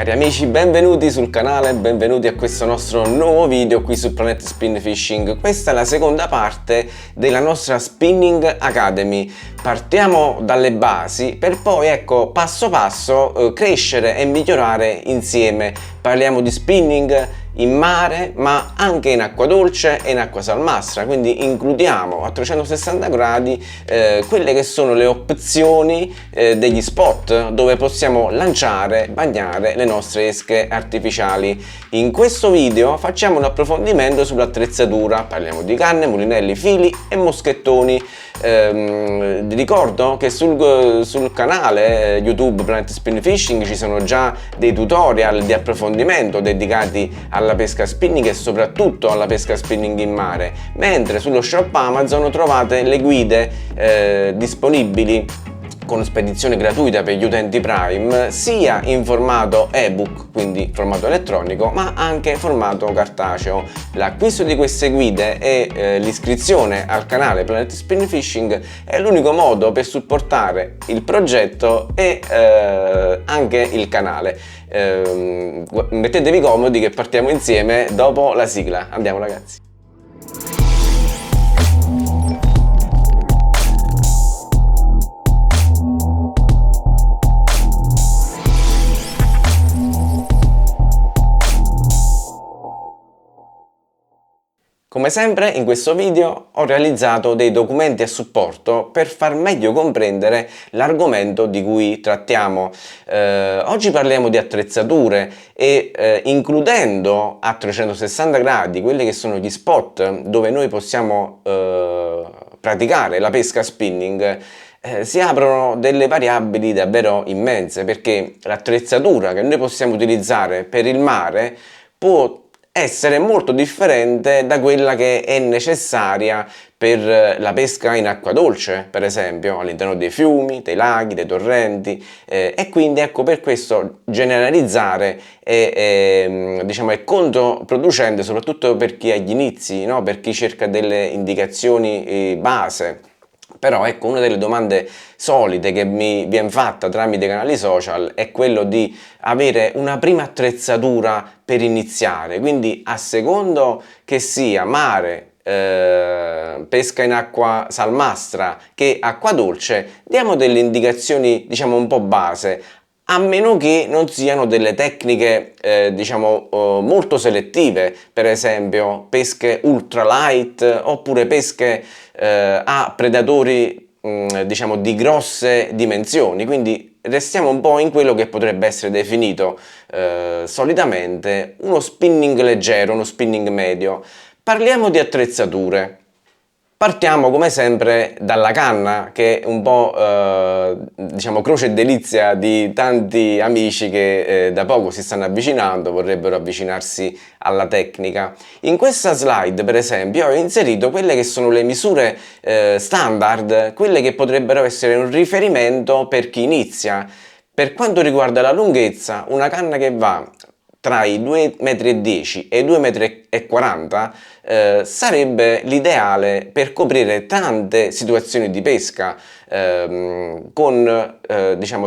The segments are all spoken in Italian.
Cari amici, benvenuti sul canale, benvenuti a questo nostro nuovo video qui su Planet Spin Fishing. Questa è la seconda parte della nostra Spinning Academy. Partiamo dalle basi per poi, passo passo crescere e migliorare insieme. Parliamo di spinning in mare, ma anche in acqua dolce e in acqua salmastra, quindi includiamo a 360 gradi quelle che sono le opzioni degli spot dove possiamo lanciare, bagnare le nostre esche artificiali. In questo video facciamo un approfondimento sull'attrezzatura, parliamo di canne, mulinelli, fili e moschettoni. Vi ricordo che sul canale YouTube Planet Spin Fishing ci sono già dei tutorial di approfondimento dedicati alla pesca spinning e soprattutto alla pesca spinning in mare, mentre sullo shop Amazon trovate le guide disponibili con spedizione gratuita per gli utenti Prime, sia in formato ebook, quindi formato elettronico, ma anche formato cartaceo. L'acquisto di queste guide e l'iscrizione al canale Planet Spin Fishing è l'unico modo per supportare il progetto e anche il canale. Mettetevi comodi che partiamo insieme dopo la sigla. Andiamo ragazzi! Come sempre in questo video ho realizzato dei documenti a supporto per far meglio comprendere l'argomento di cui trattiamo. Oggi parliamo di attrezzature e includendo a 360 gradi quelli che sono gli spot dove noi possiamo praticare la pesca spinning. Si aprono delle variabili davvero immense, perché l'attrezzatura che noi possiamo utilizzare per il mare può essere molto differente da quella che è necessaria per la pesca in acqua dolce, per esempio all'interno dei fiumi, dei laghi, dei torrenti, e quindi per questo generalizzare è controproducente, soprattutto per chi ha gli inizi, no? Per chi cerca delle indicazioni base. Però una delle domande solite che mi viene fatta tramite i canali social è quello di avere una prima attrezzatura per iniziare, quindi a secondo che sia mare, pesca in acqua salmastra che acqua dolce, diamo delle indicazioni un po' base, a meno che non siano delle tecniche molto selettive, per esempio pesche ultralight oppure pesche a predatori di grosse dimensioni. Quindi restiamo un po' in quello che potrebbe essere definito solitamente uno spinning leggero, uno spinning medio. Parliamo di attrezzature. Partiamo come sempre dalla canna, che è un po' croce e delizia di tanti amici che da poco si stanno avvicinando, vorrebbero avvicinarsi alla tecnica. In questa slide, per esempio, ho inserito quelle che sono le misure standard, quelle che potrebbero essere un riferimento per chi inizia. Per quanto riguarda la lunghezza, una canna che va tra i 2,10 m e i 2,40 m sarebbe l'ideale per coprire tante situazioni di pesca con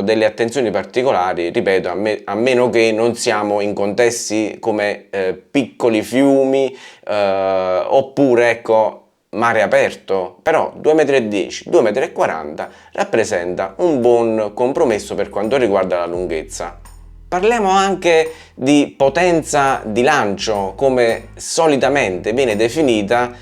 delle attenzioni particolari, ripeto, a meno che non siamo in contesti come piccoli fiumi oppure mare aperto. Però 2,10 m, 2,40 m rappresenta un buon compromesso per quanto riguarda la lunghezza. Parliamo anche di potenza di lancio, come solitamente viene definita,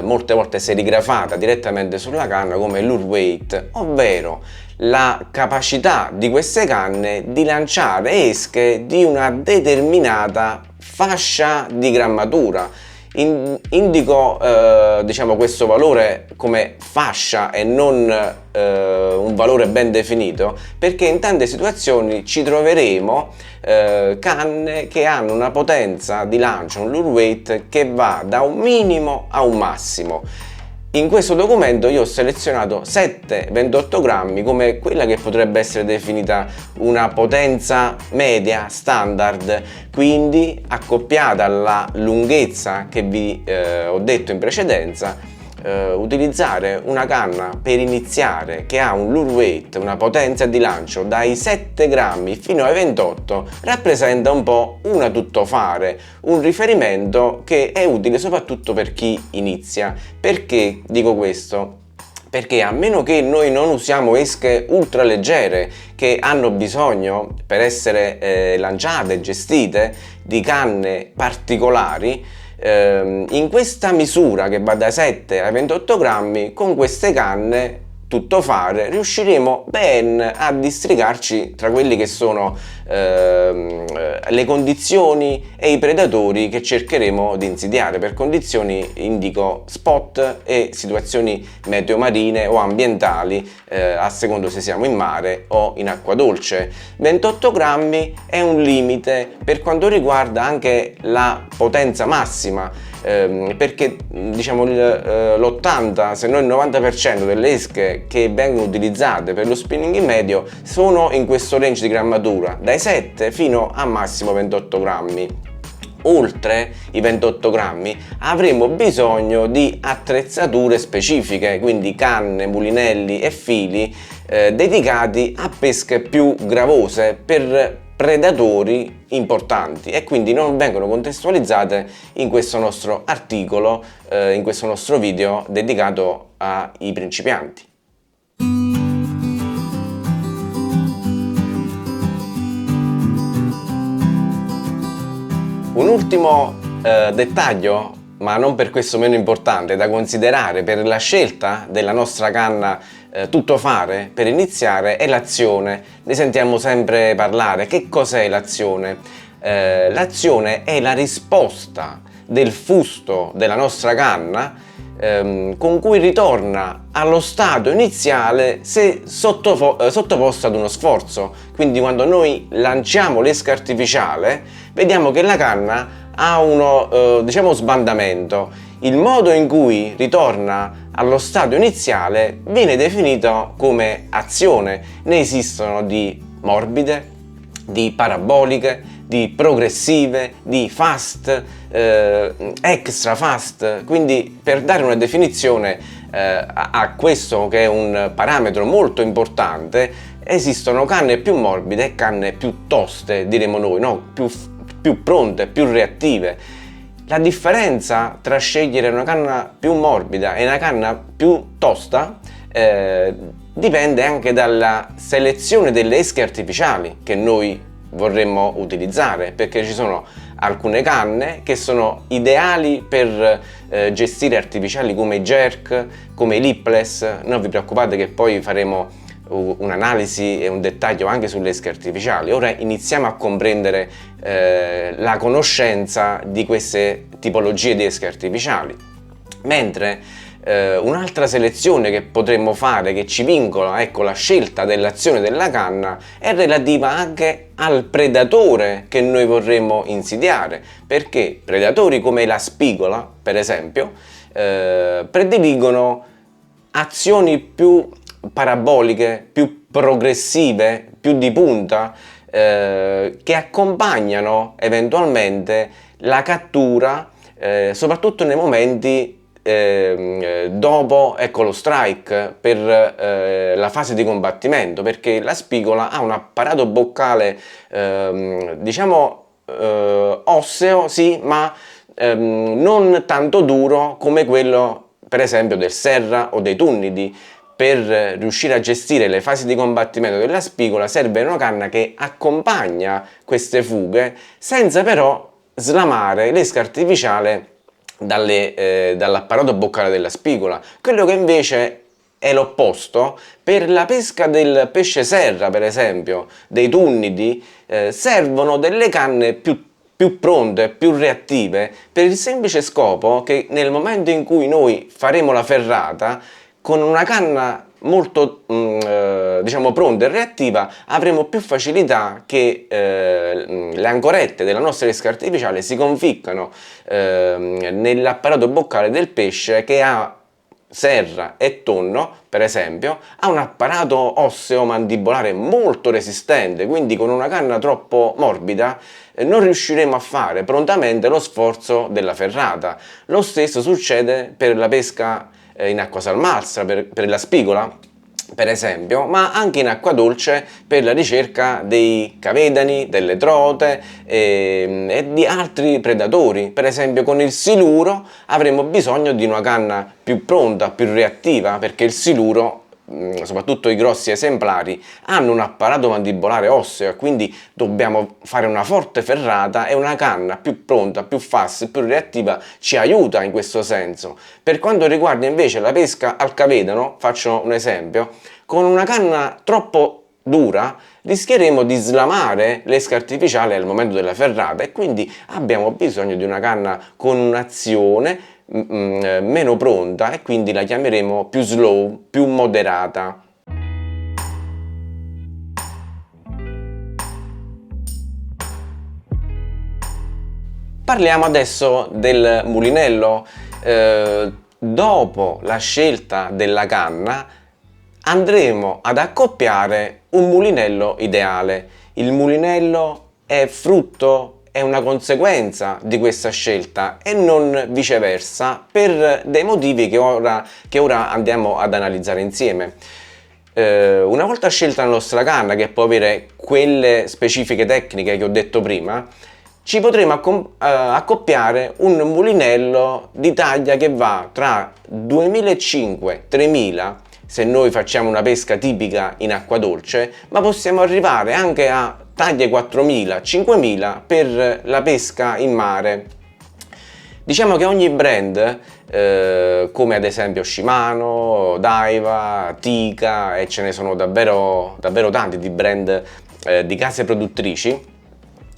molte volte serigrafata direttamente sulla canna come lure weight, ovvero la capacità di queste canne di lanciare esche di una determinata fascia di grammatura. Indico questo valore come fascia e non un valore ben definito, perché in tante situazioni ci troveremo canne che hanno una potenza di lancio, un lure weight che va da un minimo a un massimo. In questo documento io ho selezionato 7-28 grammi come quella che potrebbe essere definita una potenza media standard, quindi accoppiata alla lunghezza che vi ho detto in precedenza utilizzare una canna per iniziare che ha un lure weight, una potenza di lancio dai 7 grammi fino ai 28 rappresenta un po' una tuttofare, un riferimento che è utile soprattutto per chi inizia. Perché dico questo? Perché a meno che noi non usiamo esche ultra leggere che hanno bisogno per essere lanciate e gestite di canne particolari, in questa misura che va dai 7 ai 28 grammi, con queste canne tuttofare riusciremo ben a districarci tra quelli che sono le condizioni e i predatori che cercheremo di insidiare. Per condizioni indico spot e situazioni meteo marine o ambientali, a secondo se siamo in mare o in acqua dolce. 28 grammi è un limite per quanto riguarda anche la potenza massima, perché diciamo l'80 se non il 90% delle esche che vengono utilizzate per lo spinning medio sono in questo range di grammatura, dai 7 fino a massimo 28 grammi. Oltre i 28 grammi avremo bisogno di attrezzature specifiche, quindi canne, mulinelli e fili dedicati a pesche più gravose per predatori importanti, e quindi non vengono contestualizzate in questo nostro articolo, in questo nostro video dedicato ai principianti. Un ultimo dettaglio, ma non per questo meno importante, da considerare per la scelta della nostra canna tuttofare per iniziare è l'azione. Ne sentiamo sempre parlare. Che cos'è l'azione? L'azione è la risposta del fusto della nostra canna con cui ritorna allo stato iniziale se sottoposta ad uno sforzo. Quindi quando noi lanciamo l'esca artificiale vediamo che la canna ha uno diciamo sbandamento. Il modo in cui ritorna allo stato iniziale viene definito come azione. Ne esistono di morbide, di paraboliche, di progressive, di fast, extra fast. Quindi per dare una definizione a questo che è un parametro molto importante, esistono canne più morbide e canne più toste, diremo noi, no? più pronte, più reattive. La differenza tra scegliere una canna più morbida e una canna più tosta dipende anche dalla selezione delle esche artificiali che noi vorremmo utilizzare, perché ci sono alcune canne che sono ideali per gestire artificiali come i jerk, come i lipless. Non vi preoccupate che poi faremo un'analisi e un dettaglio anche sulle esche artificiali. Ora iniziamo a comprendere la conoscenza di queste tipologie di esche artificiali. Mentre un'altra selezione che potremmo fare, che ci vincola, ecco, la scelta dell'azione della canna, è relativa anche al predatore che noi vorremmo insidiare, perché predatori come la spigola, per esempio, prediligono azioni più paraboliche, più progressive, più di punta, che accompagnano eventualmente la cattura, soprattutto nei momenti dopo, ecco, lo strike, per la fase di combattimento, perché la spigola ha un apparato boccale diciamo osseo, sì, ma non tanto duro come quello per esempio del serra o dei tunnidi. Per riuscire a gestire le fasi di combattimento della spigola serve una canna che accompagna queste fughe senza però slamare l'esca artificiale dall'apparato boccale della spigola. Quello che invece è l'opposto per la pesca del pesce serra, per esempio, dei tunnidi, servono delle canne più pronte, più reattive, per il semplice scopo che nel momento in cui noi faremo la ferrata, con una canna molto diciamo pronta e reattiva avremo più facilità che le ancorette della nostra esca artificiale si conficcano nell'apparato boccale del pesce, che ha serra e tonno, per esempio, ha un apparato osseo mandibolare molto resistente, quindi con una canna troppo morbida non riusciremo a fare prontamente lo sforzo della ferrata. Lo stesso succede per la pesca in acqua salmastra per la spigola, per esempio, ma anche in acqua dolce per la ricerca dei cavedani, delle trote e di altri predatori. Per esempio con il siluro avremo bisogno di una canna più pronta, più reattiva, perché il siluro, soprattutto i grossi esemplari, hanno un apparato mandibolare osseo e quindi dobbiamo fare una forte ferrata, e una canna più pronta, più fast, più reattiva ci aiuta in questo senso. Per quanto riguarda invece la pesca al cavedano, faccio un esempio, con una canna troppo dura rischieremo di slamare l'esca artificiale al momento della ferrata, e quindi abbiamo bisogno di una canna con un'azione meno pronta, e quindi la chiameremo più slow, più moderata. Parliamo adesso del mulinello. Dopo la scelta della canna andremo ad accoppiare un mulinello ideale. Il mulinello è frutto, è una conseguenza di questa scelta e non viceversa, per dei motivi che ora andiamo ad analizzare insieme. Una volta scelta la nostra canna, che può avere quelle specifiche tecniche che ho detto prima, ci potremo accoppiare un mulinello di taglia che va tra 2.500-3.000 se noi facciamo una pesca tipica in acqua dolce, ma possiamo arrivare anche a taglie 4.000-5.000 per la pesca in mare. Diciamo che ogni brand, come ad esempio Shimano, Daiwa, Tika, e ce ne sono davvero tanti di brand di case produttrici,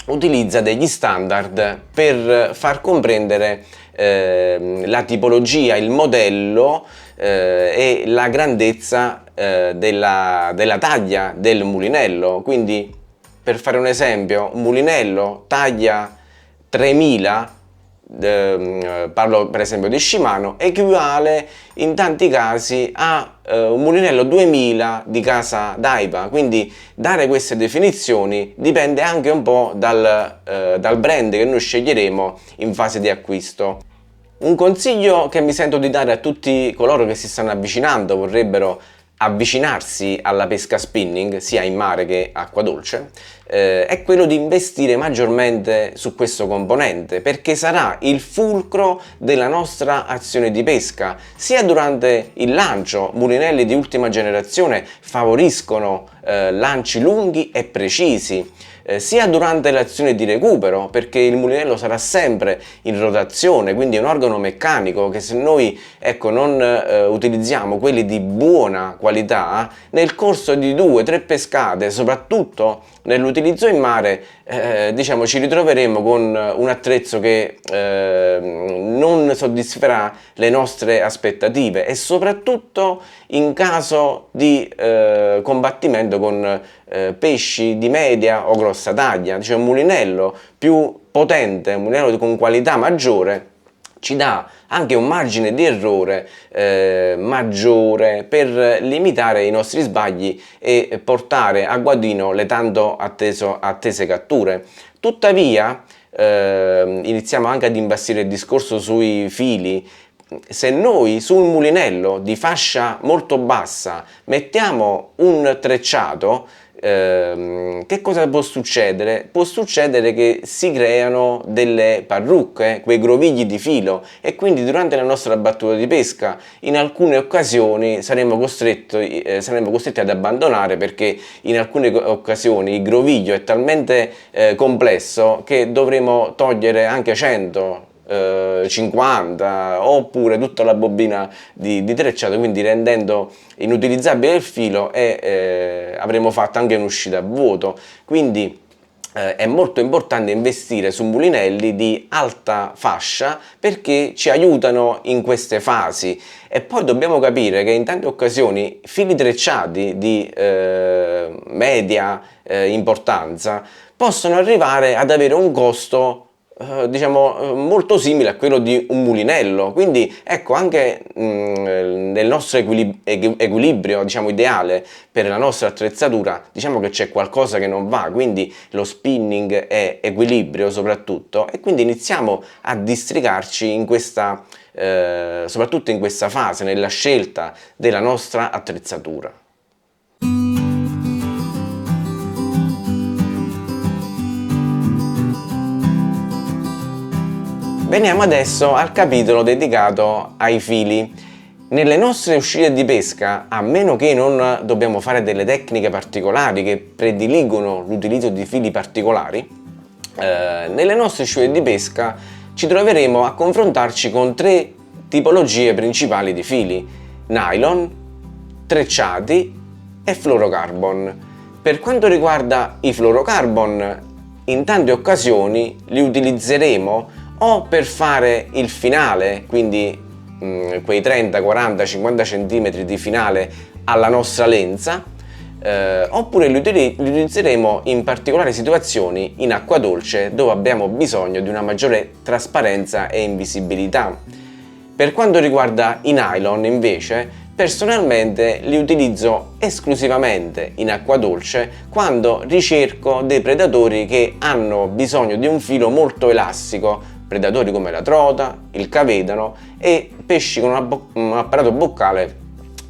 utilizza degli standard per far comprendere la tipologia, il modello e la grandezza della taglia del mulinello. Quindi, per fare un esempio, un mulinello taglia 3000, parlo per esempio di Shimano, equivale in tanti casi a un mulinello 2000 di casa Daiwa. Quindi dare queste definizioni dipende anche un po' dal brand che noi sceglieremo in fase di acquisto. Un consiglio che mi sento di dare a tutti coloro che si stanno avvicinando, vorrebbero avvicinarsi alla pesca spinning sia in mare che acqua dolce, è quello di investire maggiormente su questo componente, perché sarà il fulcro della nostra azione di pesca. Sia durante il lancio, mulinelli di ultima generazione favoriscono lanci lunghi e precisi, sia durante l'azione di recupero, perché il mulinello sarà sempre in rotazione, quindi è un organo meccanico che, se noi non utilizziamo quelli di buona qualità, nel corso di 2-3 pescate, soprattutto nell'utilizzo in mare, diciamo ci ritroveremo con un attrezzo che non soddisferà le nostre aspettative, e soprattutto in caso di combattimento con pesci di media o grossa taglia. Cioè un mulinello più potente, un mulinello con qualità maggiore, ci dà anche un margine di errore maggiore per limitare i nostri sbagli e portare a guadino le tanto attese catture. Tuttavia, iniziamo anche ad imbastire il discorso sui fili. Se noi su un mulinello di fascia molto bassa mettiamo un trecciato, che cosa può succedere? Può succedere che si creano delle parrucche, quei grovigli di filo, e quindi durante la nostra battuta di pesca in alcune occasioni saremo costretti ad abbandonare, perché in alcune occasioni il groviglio è talmente complesso che dovremo togliere anche 100, 50, oppure tutta la bobina di trecciato, quindi rendendo inutilizzabile il filo, e avremo fatto anche un'uscita a vuoto. Quindi è molto importante investire su mulinelli di alta fascia, perché ci aiutano in queste fasi. E poi dobbiamo capire che in tante occasioni fili trecciati di media importanza possono arrivare ad avere un costo diciamo molto simile a quello di un mulinello. Quindi ecco, anche nel nostro equilibrio diciamo ideale per la nostra attrezzatura, diciamo che c'è qualcosa che non va. Quindi lo spinning è equilibrio soprattutto, e quindi iniziamo a districarci in questa soprattutto in questa fase, nella scelta della nostra attrezzatura. Veniamo adesso al capitolo dedicato ai fili. Nelle nostre uscite di pesca, a meno che non dobbiamo fare delle tecniche particolari che prediligono l'utilizzo di fili particolari, nelle nostre uscite di pesca ci troveremo a confrontarci con tre tipologie principali di fili: nylon, trecciati e fluorocarbon. Per quanto riguarda i fluorocarbon, in tante occasioni li utilizzeremo o per fare il finale, quindi quei 30, 40, 50 cm di finale alla nostra lenza, oppure li utilizzeremo in particolari situazioni in acqua dolce dove abbiamo bisogno di una maggiore trasparenza e invisibilità. Per quanto riguarda i nylon, invece, personalmente li utilizzo esclusivamente in acqua dolce quando ricerco dei predatori che hanno bisogno di un filo molto elastico, predatori come la trota, il cavedano e pesci con un apparato boccale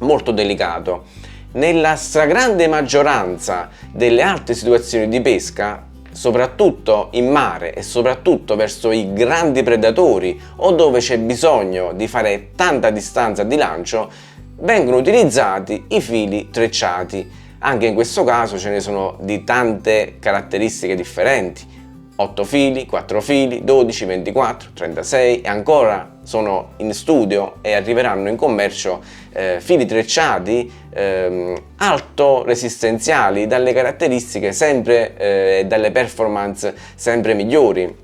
molto delicato. Nella stragrande maggioranza delle altre situazioni di pesca, soprattutto in mare e soprattutto verso i grandi predatori o dove c'è bisogno di fare tanta distanza di lancio, vengono utilizzati i fili trecciati. Anche in questo caso ce ne sono di tante caratteristiche differenti: 8 fili, 4 fili, 12, 24, 36 e ancora sono in studio e arriveranno in commercio fili trecciati alto resistenziali, dalle caratteristiche sempre e dalle performance sempre migliori.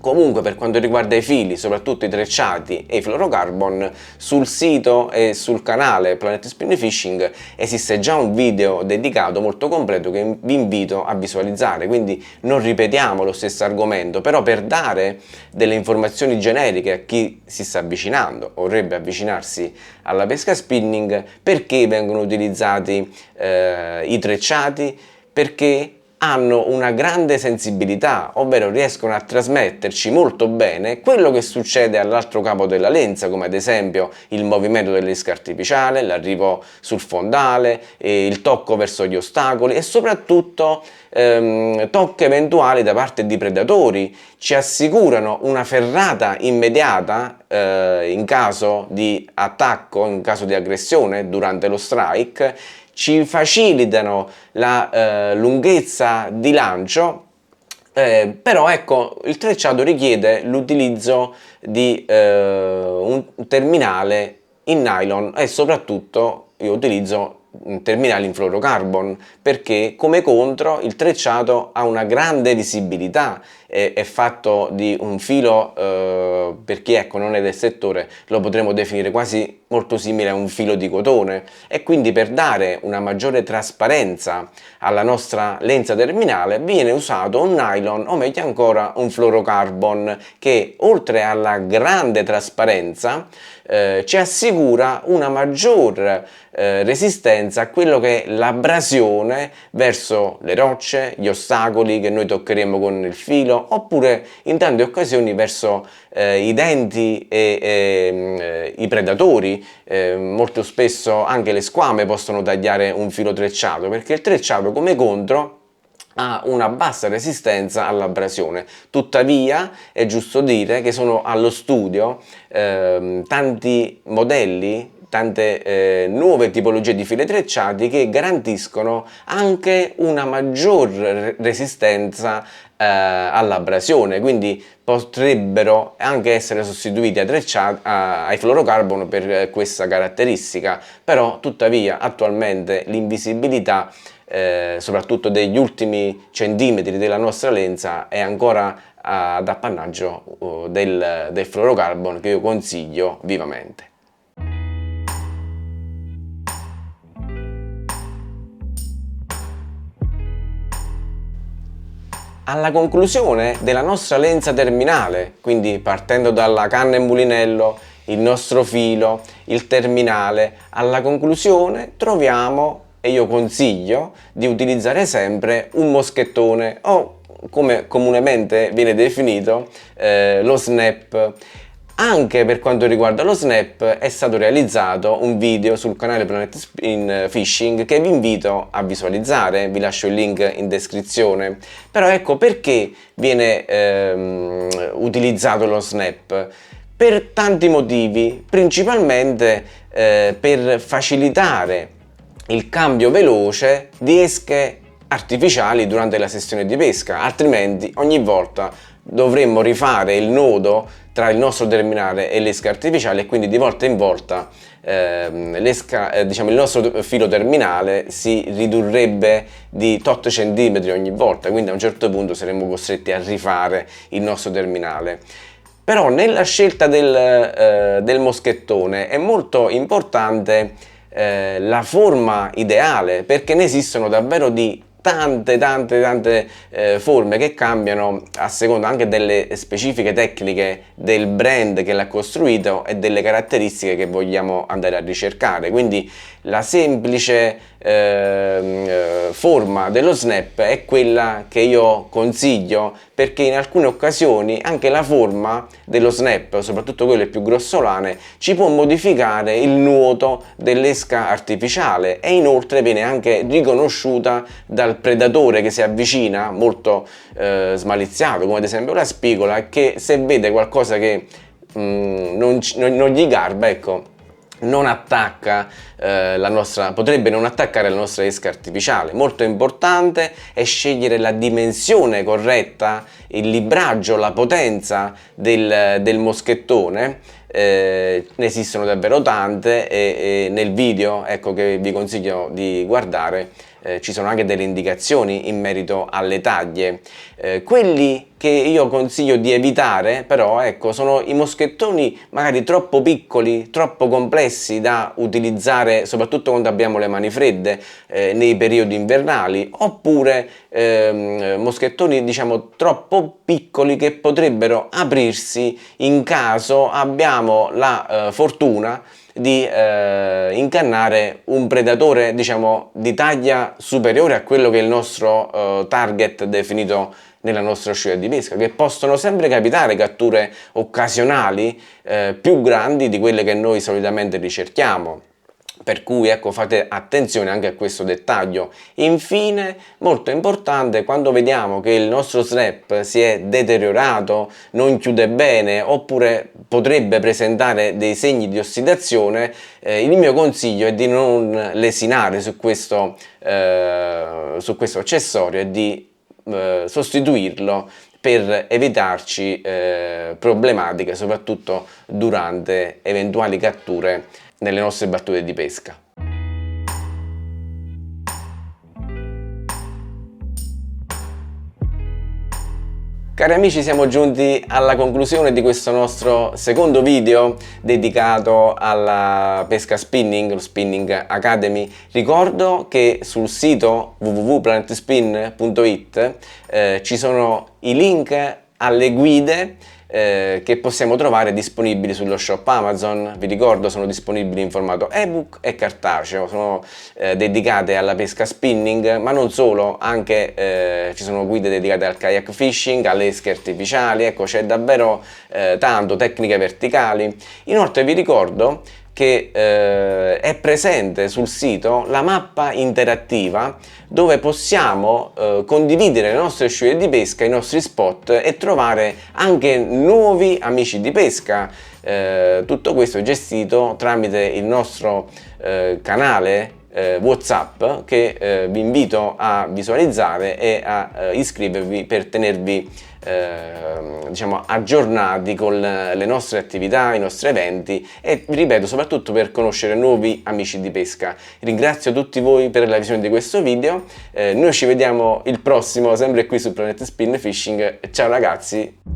Comunque, per quanto riguarda i fili, soprattutto i trecciati e i fluorocarbon, sul sito e sul canale Planet Spin Fishing esiste già un video dedicato molto completo che vi invito a visualizzare, quindi non ripetiamo lo stesso argomento, però per dare delle informazioni generiche a chi si sta avvicinando o vorrebbe avvicinarsi alla pesca spinning. Perché vengono utilizzati i trecciati? Perché hanno una grande sensibilità, ovvero riescono a trasmetterci molto bene quello che succede all'altro capo della lenza, come ad esempio il movimento dell'esca artificiale, l'arrivo sul fondale, il tocco verso gli ostacoli e soprattutto tocchi eventuali da parte di predatori. Ci assicurano una ferrata immediata in caso di attacco, in caso di aggressione durante lo strike, ci facilitano la lunghezza di lancio, però ecco, il trecciato richiede l'utilizzo di un terminale in nylon e soprattutto io utilizzo terminali in fluorocarbon, perché come contro il trecciato ha una grande visibilità, è fatto di un filo, per chi ecco non è del settore lo potremmo definire quasi molto simile a un filo di cotone, e quindi per dare una maggiore trasparenza alla nostra lenza terminale viene usato un nylon o meglio ancora un fluorocarbon che oltre alla grande trasparenza ci assicura una maggior resistenza a quello che è l'abrasione verso le rocce, gli ostacoli che noi toccheremo con il filo, oppure in tante occasioni verso i denti e i predatori. Molto spesso anche le squame possono tagliare un filo trecciato, perché il trecciato come contro ha una bassa resistenza all'abrasione. Tuttavia è giusto dire che sono allo studio tanti modelli, tante nuove tipologie di fili trecciati che garantiscono anche una maggior resistenza all'abrasione, quindi potrebbero anche essere sostituiti ai fluorocarbon per questa caratteristica. Però tuttavia attualmente l'invisibilità soprattutto degli ultimi centimetri della nostra lenza è ancora ad appannaggio del fluorocarbon, che io consiglio vivamente. Alla conclusione della nostra lenza terminale, quindi partendo dalla canna e mulinello, il nostro filo, il terminale, alla conclusione troviamo, e io consiglio di utilizzare sempre, un moschettone o come comunemente viene definito lo snap. Anche per quanto riguarda lo snap è stato realizzato un video sul canale Planet Spin Fishing che vi invito a visualizzare, vi lascio il link in descrizione. Però ecco perché viene utilizzato lo snap. Per tanti motivi, principalmente per facilitare il cambio veloce di esche artificiali durante la sessione di pesca, altrimenti ogni volta dovremmo rifare il nodo tra il nostro terminale e l'esca artificiale e quindi di volta in volta diciamo, il nostro filo terminale si ridurrebbe di tot centimetri ogni volta, quindi a un certo punto saremmo costretti a rifare il nostro terminale. Però nella scelta del moschettone è molto importante la forma ideale, perché ne esistono davvero di tante forme che cambiano a seconda anche delle specifiche tecniche del brand che l'ha costruito e delle caratteristiche che vogliamo andare a ricercare. Quindi la semplice forma dello snap è quella che io consiglio, perché in alcune occasioni anche la forma dello snap, soprattutto quelle più grossolane, ci può modificare il nuoto dell'esca artificiale e inoltre viene anche riconosciuta dal predatore che si avvicina molto smaliziato, come ad esempio la spigola, che se vede qualcosa che non gli garba, ecco, non attacca potrebbe non attaccare la nostra esca artificiale. Molto importante è scegliere la dimensione corretta, il libraggio, la potenza del moschettone. Ne esistono davvero tante e nel video, ecco, che vi consiglio di guardare, ci sono anche delle indicazioni in merito alle taglie. Quelli che io consiglio di evitare però, ecco, sono i moschettoni magari troppo piccoli, troppo complessi da utilizzare soprattutto quando abbiamo le mani fredde nei periodi invernali, oppure moschettoni diciamo troppo piccoli che potrebbero aprirsi in caso abbiamo la fortuna di ingannare un predatore diciamo di taglia superiore a quello che è il nostro target definito nella nostra scia di pesca, che possono sempre capitare catture occasionali più grandi di quelle che noi solitamente ricerchiamo. Per cui ecco, fate attenzione anche a questo dettaglio. Infine, molto importante, quando vediamo che il nostro snap si è deteriorato, non chiude bene oppure potrebbe presentare dei segni di ossidazione, il mio consiglio è di non lesinare su questo accessorio e di sostituirlo per evitarci problematiche, soprattutto durante eventuali catture nelle nostre battute di pesca. Cari amici, siamo giunti alla conclusione di questo nostro secondo video dedicato alla pesca spinning, lo Spinning Academy. Ricordo che sul sito www.planetspin.it ci sono i link alle guide che possiamo trovare disponibili sullo shop Amazon. Vi ricordo, sono disponibili in formato ebook e cartaceo, sono dedicate alla pesca spinning, ma non solo, anche ci sono guide dedicate al kayak fishing, alle esche artificiali, ecco, c'è davvero tanto, tecniche verticali. Inoltre vi ricordo che è presente sul sito la mappa interattiva dove possiamo condividere le nostre scie di pesca, i nostri spot e trovare anche nuovi amici di pesca. Tutto questo è gestito tramite il nostro canale WhatsApp, che vi invito a visualizzare e a iscrivervi per tenervi diciamo aggiornati con le nostre attività, i nostri eventi e, vi ripeto, soprattutto per conoscere nuovi amici di pesca. Ringrazio tutti voi per la visione di questo video, noi ci vediamo il prossimo, sempre qui su Planet Spin Fishing. Ciao ragazzi!